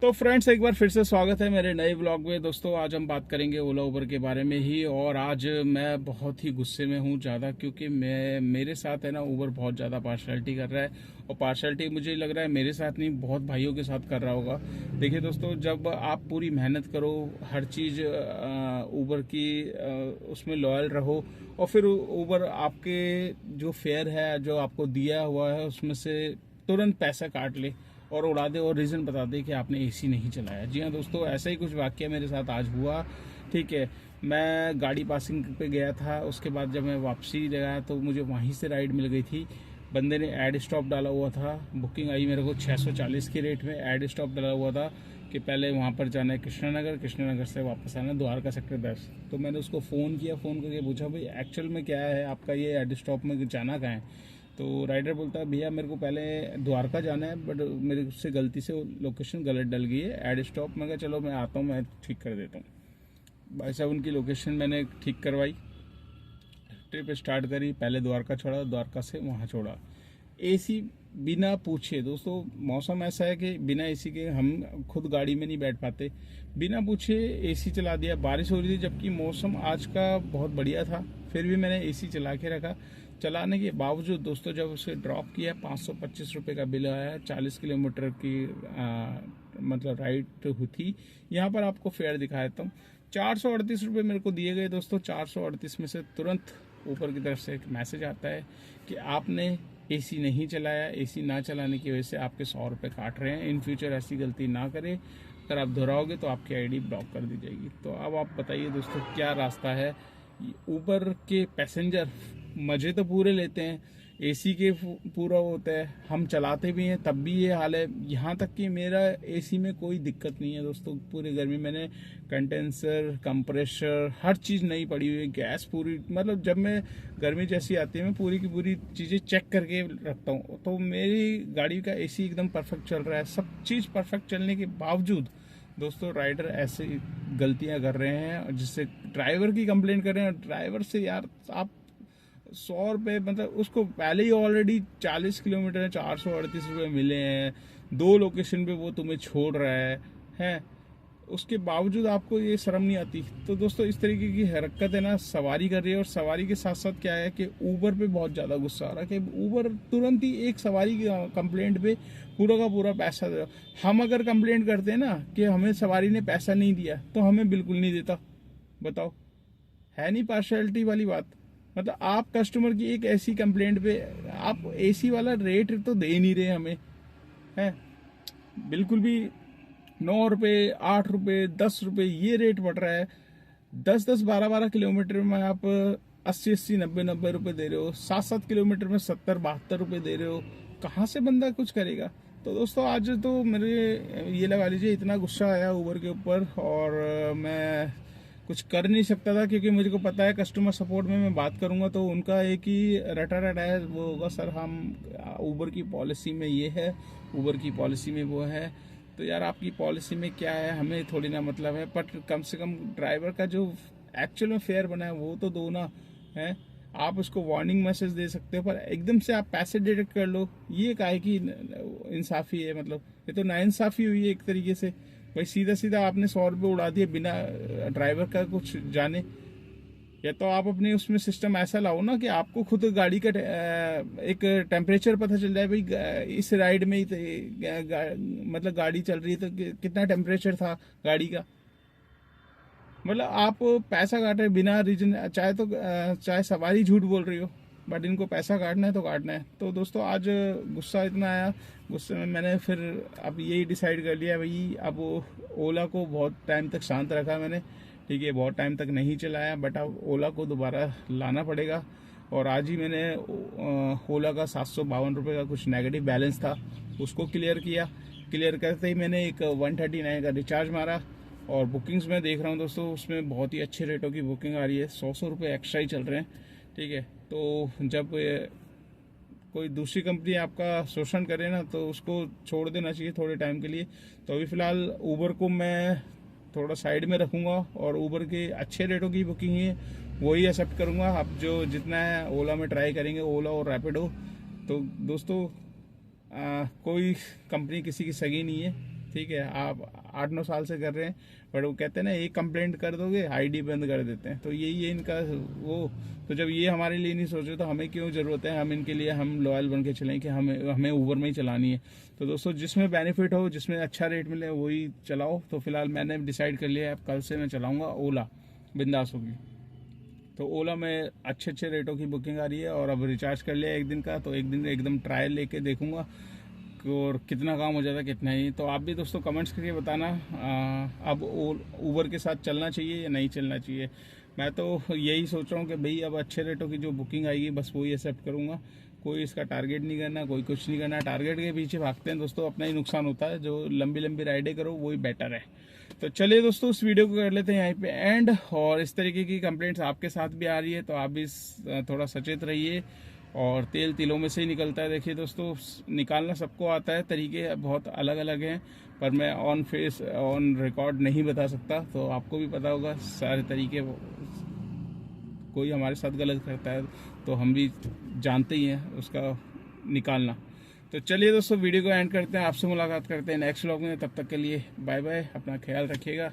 तो फ्रेंड्स, एक बार फिर से स्वागत है मेरे नए ब्लॉग में। दोस्तों, आज हम बात करेंगे ओला उबर के बारे में ही। और आज मैं बहुत ही गुस्से में हूँ ज़्यादा, क्योंकि मेरे साथ है ना, उबर बहुत ज़्यादा पार्शलिटी कर रहा है। और पार्शलिटी मुझे लग रहा है मेरे साथ नहीं, बहुत भाइयों के साथ कर रहा होगा। देखिए दोस्तों, जब आप पूरी मेहनत करो, हर चीज़ उबर की उसमें लॉयल रहो, और फिर उबर आपके जो फेयर है, जो आपको दिया हुआ है, उसमें से तुरंत पैसा काट ले और उड़ा दे और रीज़न बता दे कि आपने एसी नहीं चलाया। जी हाँ दोस्तों, ऐसा ही कुछ वाक्य मेरे साथ आज हुआ। ठीक है, मैं गाड़ी पासिंग पे गया था, उसके बाद जब मैं वापसी गया तो मुझे वहीं से राइड मिल गई थी। बंदे ने ऐड स्टॉप डाला हुआ था, बुकिंग आई मेरे को 640 के रेट में। ऐड स्टॉप डाला हुआ था कि पहले वहाँ पर जाना है कृष्णनगर, कृष्णनगर से वापस आना है द्वारका सेक्टर 10। तो मैंने उसको फ़ोन किया, फ़ोन करके पूछा भाई एक्चुअल में क्या है आपका, ये ऐड स्टॉप में जाना कहाँ है। तो राइडर बोलता है भैया मेरे को पहले द्वारका जाना है, बट मेरे से गलती से लोकेशन गलत डल गई है, ऐड स्टॉप। मैं कहा चलो मैं आता हूँ, मैं ठीक कर देता हूँ। भाई साहब, उनकी लोकेशन मैंने ठीक करवाई, ट्रिप स्टार्ट करी, पहले द्वारका छोड़ा, द्वारका से वहाँ छोड़ा। एसी बिना पूछे। दोस्तों, मौसम ऐसा है कि बिना एसी के हम खुद गाड़ी में नहीं बैठ पाते। बिना पूछे एसी चला दिया। बारिश हो रही थी, जबकि मौसम आज का बहुत बढ़िया था, फिर भी मैंने एसी चला के रखा। चलाने के बावजूद दोस्तों, जब उसे ड्रॉप किया, 525 रुपये का बिल आया। 40 किलोमीटर की मतलब राइड हुई थी। यहाँ पर आपको फेयर दिखा देता हूँ। 438 रुपये मेरे को दिए गए दोस्तों। 438 में से तुरंत ऊपर की तरफ से एक मैसेज आता है कि आपने एसी नहीं चलाया, एसी ना चलाने की वजह से आपके 100 रुपये काट रहे हैं। इन फ्यूचर ऐसी गलती ना करें, अगर आप दोहराओगे तो आपकी आईडी ब्लॉक कर दी जाएगी। तो अब आप बताइए दोस्तों, क्या रास्ता है। ऊबर के पैसेंजर मज़े तो पूरे लेते हैं, एसी के पूरा होता है, हम चलाते भी हैं तब भी ये हाल है। यहाँ तक कि मेरा एसी में कोई दिक्कत नहीं है दोस्तों। पूरी गर्मी मैंने कंडेंसर, कंप्रेशर, हर चीज़ नई पड़ी हुई है। गैस पूरी, मतलब जब मैं गर्मी जैसी आती है मैं पूरी की पूरी चीज़ें चेक करके रखता हूँ। तो मेरी गाड़ी का एसी एकदम परफेक्ट चल रहा है। सब चीज़ परफेक्ट चलने के बावजूद दोस्तों राइडर ऐसे गलतियां कर रहे हैं, जिससे ड्राइवर की कंप्लेंट कर रहे हैं। ड्राइवर से यार आप 100 रुपये, मतलब उसको पहले ही ऑलरेडी 40 किलोमीटर 438 रुपये मिले हैं, 2 लोकेशन पे वो तुम्हें छोड़ रहा है, उसके बावजूद आपको ये शर्म नहीं आती। तो दोस्तों, इस तरीके की हरकत है ना सवारी कर रही है। और सवारी के साथ साथ क्या है कि ऊबर पे बहुत ज़्यादा गुस्सा आ रहा है कि ऊबर तुरंत ही एक सवारी की कंप्लेंट पे पूरा का पूरा पैसा दे। हम अगर कंप्लेंट करते हैं ना कि हमें सवारी ने पैसा नहीं दिया, तो हमें बिल्कुल नहीं देता। बताओ, है नहीं पार्शलिटी वाली बात। मतलब आप कस्टमर की एक ऐसी कंप्लेंट पे आप एसी वाला रेट तो दे ही नहीं रहे हमें, है बिल्कुल भी। 9 रुपये, 8 रुपये, 10 रुपये ये रेट बढ़ रहा है। 10-10, 12-12 किलोमीटर में आप 80-80, 90-90 रुपये दे रहे हो। 7-7 किलोमीटर में 70-72 रुपये दे रहे हो। कहाँ से बंदा कुछ करेगा। तो दोस्तों, आज तो मेरे ये लगा लीजिए इतना गुस्सा आया उबर के ऊपर, और मैं कुछ कर नहीं सकता था, क्योंकि मुझे को पता है कस्टमर सपोर्ट में मैं बात करूंगा तो उनका एक ही रटा है, वो होगा सर हम उबर की पॉलिसी में ये है, उबर की पॉलिसी में वो है। तो यार, आपकी पॉलिसी में क्या है हमें थोड़ी ना मतलब है, बट कम से कम ड्राइवर का जो एक्चुअल में फेयर बना है वो तो दो ना, है। आप उसको वार्निंग मैसेज दे सकते हो, पर एकदम से आप पैसे डिडक्ट कर लो, ये काहे की इंसाफी है। मतलब ये तो नाइंसाफी हुई है एक तरीके से। भाई सीधा सीधा आपने 100 रुपये उड़ा दिए बिना ड्राइवर का कुछ जाने। या तो आप अपने उसमें सिस्टम ऐसा लाओ ना कि आपको खुद गाड़ी का एक टेम्परेचर पता चल जाए। भाई इस राइड में ही मतलब गाड़ी चल रही है तो कितना टेम्परेचर था गाड़ी का। मतलब आप पैसा काट रहे बिना रीजन, चाहे सवारी झूठ बोल रही हो, बट इनको पैसा काटना है तो काटना है। तो दोस्तों, आज गुस्सा इतना आया, गुस्से में मैंने फिर अब यही डिसाइड कर लिया भाई, अब ओला को बहुत टाइम तक शांत रखा मैंने, ठीक है, बहुत टाइम तक नहीं चलाया, बट अब ओला को दोबारा लाना पड़ेगा। और आज ही मैंने ओला का 752 रुपये का कुछ नेगेटिव बैलेंस था, उसको क्लियर किया। क्लियर करते ही मैंने एक 139 का रिचार्ज मारा। और बुकिंग्स में देख रहा हूँ दोस्तों, उसमें बहुत ही अच्छे रेटों की बुकिंग आ रही है, 100 रुपये एक्स्ट्रा ही चल रहे हैं, ठीक है। तो जब कोई दूसरी कंपनी आपका शोषण करे ना, तो उसको छोड़ देना चाहिए थोड़े टाइम के लिए। तो अभी फ़िलहाल ऊबर को मैं थोड़ा साइड में रखूँगा, और ऊबर के अच्छे रेटों की बुकिंग है वही एक्सेप्ट करूँगा। आप जो जितना है ओला में ट्राई करेंगे, ओला और रैपिडो। तो दोस्तों, कोई कंपनी किसी की सगी नहीं है, ठीक है, आप 8-9 साल से कर रहे हैं, बट वो कहते हैं ना एक कंप्लेंट कर दोगे आईडी बंद कर देते हैं। तो यही है इनका वो। तो जब ये हमारे लिए नहीं सोच रहे तो हमें क्यों ज़रूरत है, हम इनके लिए हम लॉयल बन के चलें कि हमें ऊबर में ही चलानी है। तो दोस्तों जिसमें बेनिफिट हो, जिसमें अच्छा रेट मिले वही चलाओ। तो फिलहाल मैंने डिसाइड कर लिया है, अब कल से मैं चलाऊँगा ओला, बिंदास होगी। तो ओला में अच्छे रेटों की बुकिंग आ रही है, और अब रिचार्ज कर लिया 1 दिन का, तो 1 दिन एकदम ट्रायल लेके देखूंगा और कितना काम हो जाता है कितना ही। तो आप भी दोस्तों कमेंट्स करके बताना अब ऊबर के साथ चलना चाहिए या नहीं चलना चाहिए। मैं तो यही सोच रहा हूँ कि भाई अब अच्छे रेटों की जो बुकिंग आएगी बस वही एक्सेप्ट करूँगा। कोई इसका टारगेट नहीं करना, कोई कुछ नहीं करना। टारगेट के पीछे भागते हैं दोस्तों, अपना ही नुकसान होता है। जो लंबी राइडें करो वही बेटर है। तो चलिए दोस्तों, इस वीडियो को कर लेते हैं यहीं पे एंड। और इस तरीके की कंप्लेंट्स आपके साथ भी आ रही है तो आप भी थोड़ा सचेत रहिए। और तेल तिलों में से ही निकलता है। देखिए दोस्तों, निकालना सबको आता है, तरीके बहुत अलग अलग हैं, पर मैं ऑन रिकॉर्ड नहीं बता सकता। तो आपको भी पता होगा सारे तरीके, कोई हमारे साथ गलत करता है तो हम भी जानते ही हैं उसका निकालना। तो चलिए दोस्तों, वीडियो को एंड करते हैं, आपसे मुलाकात करते हैं नेक्स्ट व्लॉग में। तब तक के लिए बाय बाय, अपना ख्याल रखिएगा।